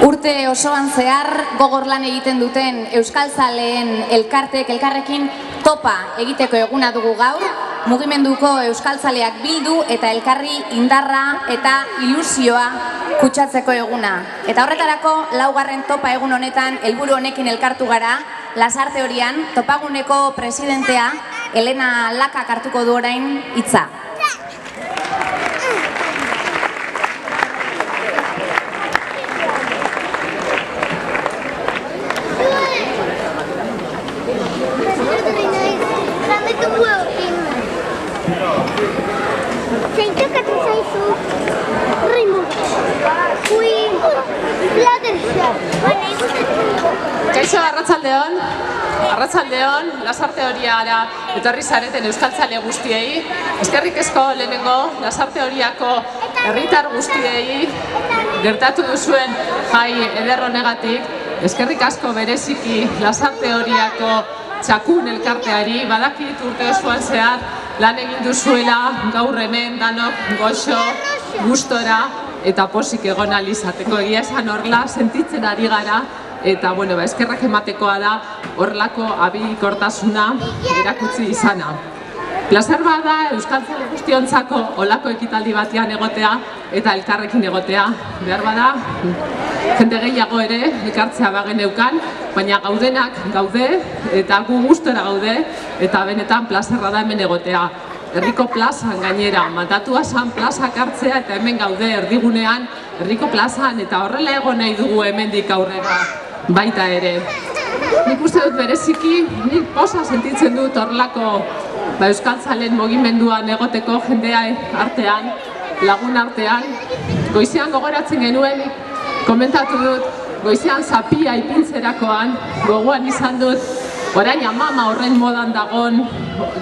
Urte osoan zehar gogor lan egiten duten euskaltzaleen elkarrekin topa egiteko eguna dugu gaur, mugimenduko euskaltzaleak bildu eta elkarri indarra eta ilusioa kutsatzeko eguna. Eta horretarako, laugarren topa egun honetan helburu honekin elkartu gara, Lasarte Horian topaguneko presidentea Elena Lakak hartuko du orain hitza. Kaixo, arratsaldeon, Lasarte Horiara etorri zareten euskaltzale guztiei, eskerrik asko lehenengo Lasarte Horiako herritar guztiei gertatu duzuen jai eder honegatik, eskerrik asko bereziki Lasarte Horiako txakun elkarteari, badakit urte osoan zehar lan egin duzuela gaur hemen danok goxo, gustora eta posik egon ahal izateko. Egia esan horrela sentitzen ari gara, eta eskerrak ematekoa da horrelako abikortasuna erakutsi izana. Plazer bat da euskaltzale guztiontzako olako ekitaldi batean egotea eta elkarrekin egotea. Behar bada, jende gehiago ere elkartzea bageneukan, baina gaudenak gaude eta gu gustora gaude eta benetan plazerra da hemen egotea. Herriko plazan gainera, mandatua zan plazak hartzea eta hemen gaude erdigunean herriko plazan eta horrela egon nahi dugu hemendik aurrera baita ere. Nik uste dut bereziki, nik posa sentitzen dut horrelako euskaltzalen mugimenduan egoteko jendea artean, lagun artean. Goizean gogoratzen genuen, komentatu dut, goizean zapia ipintzerakoan, gogoan izan dut, orain amama horren modan dagon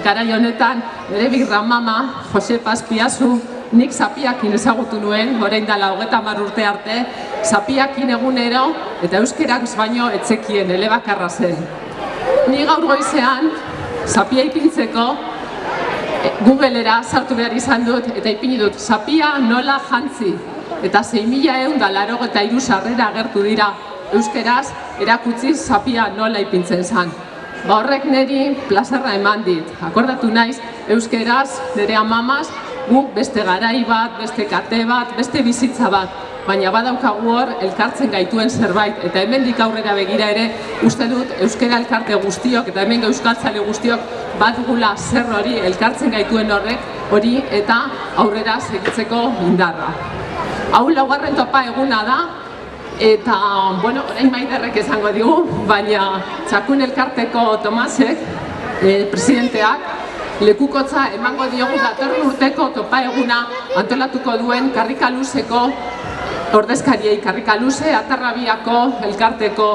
garai honetan, nire birra mama, Josep Azpiazu, nik zapiakin ezagutu nuen, orain dela 30 urte arte, zapiakin egunero eta euskerak baino etzekien elebakarra zen. Ni gaur goizean, zapia ipintzeko, Googlera sartu behar izan dut eta ipini dut zapia nola jantzi eta 6.183 sarrera agertu dira euskeraz erakutsi zapia nola ipintzen zen. Horrek niri plazerra eman dit. Akordatu naiz euskeraz nire amamaz guk beste garai bat, beste kate bat, beste bizitza bat, baina badaukagu hor elkartzen gaituen zerbait eta hemendik aurrera begira ere uste dut euskera elkarte guztiok eta hemen euskaltzale guztiok badugula zer hori elkartzen gaituen horrek hori eta aurrera segitzeko indarra. Hau laugarren topa eguna da eta, orain Maiderrek esango digu, baina txakun elkarteko Tomasek, presidenteak, lekukotza emango diogu datorren urteko topa eguna antolatuko duen Karrikaluzeko ordezkariei. Karrikaluze Atarrabiako elkarteko,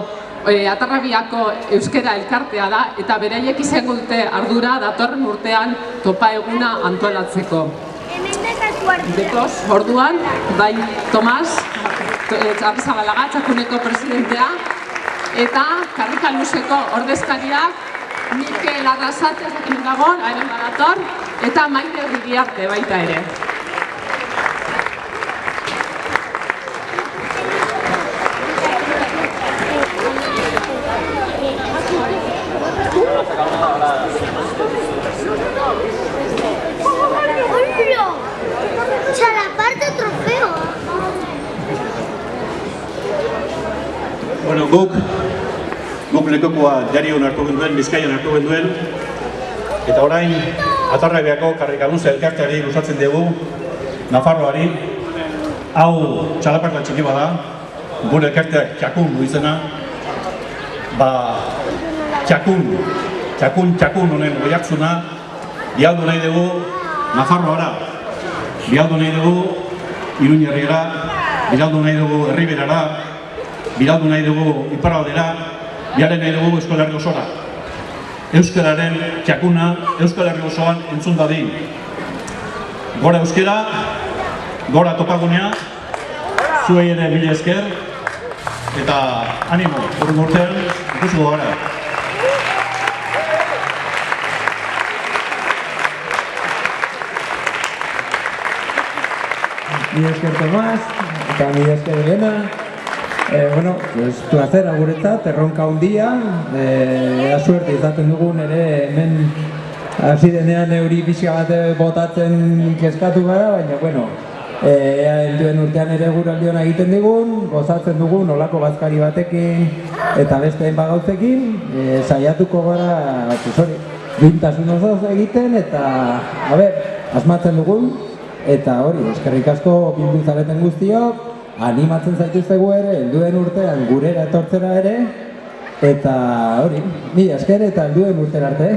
Atarrabiako euskera elkartea da eta beraiek izango dute ardura datorren urtean topa eguna antolatzeko. Bekoz, orduan, bai Tomas, Arrizabalaga, txakuneko presidentea, eta Karrikaluzeko ordezkariak Mikel Arrasate esaten dagoen, haren badator, eta Maite Iriarte baita ere. Guk lekokoa Jarion hartu genduen, Bizkaian hartu genduen, eta orain Atarrabiako Karrikaluze elkarteari luzatzen dugu, Nafarroari. Hau txalaparta txiki bada, gure elkarteak txakun du izena, txakun honen goiatzuna, bialdu nahi dugu Nafarroara, bialdu nahi dugu Iruñerriera, bialdu nahi dugu Herriberara, bialdu nahi dugu Iparraldera, bialdu nahi dugu Euskal Herri osora. Euskararen txakuna Euskal Herri osoan entzun dadin. Gora euskera, gora topagunea, zuei ere mila esker, eta animo, urrun urtean, ikusi gara. Mila esker Tomas, eta mila esker Elena. Bueno, pues plazera guretzat, erronka handia, ea suerte izaten dugun ere hemen hasi denean euri pixka bat botatzen kezkatu gara, baina, bueno, helduen urtean ere guraldi hona egiten digun, gozatzen dugun olako bazkari batekin eta beste hainbat gauzekin, saiatuko gara, pues hori, duintasun osoz egiten eta, asmatzen dugun, eta hori, eskerrik asko bildu zareten guztiok, animatzen zaituztegu ere, helduen urtean gurera etortzera ere, eta hori, mila esker eta helduen urtera arte.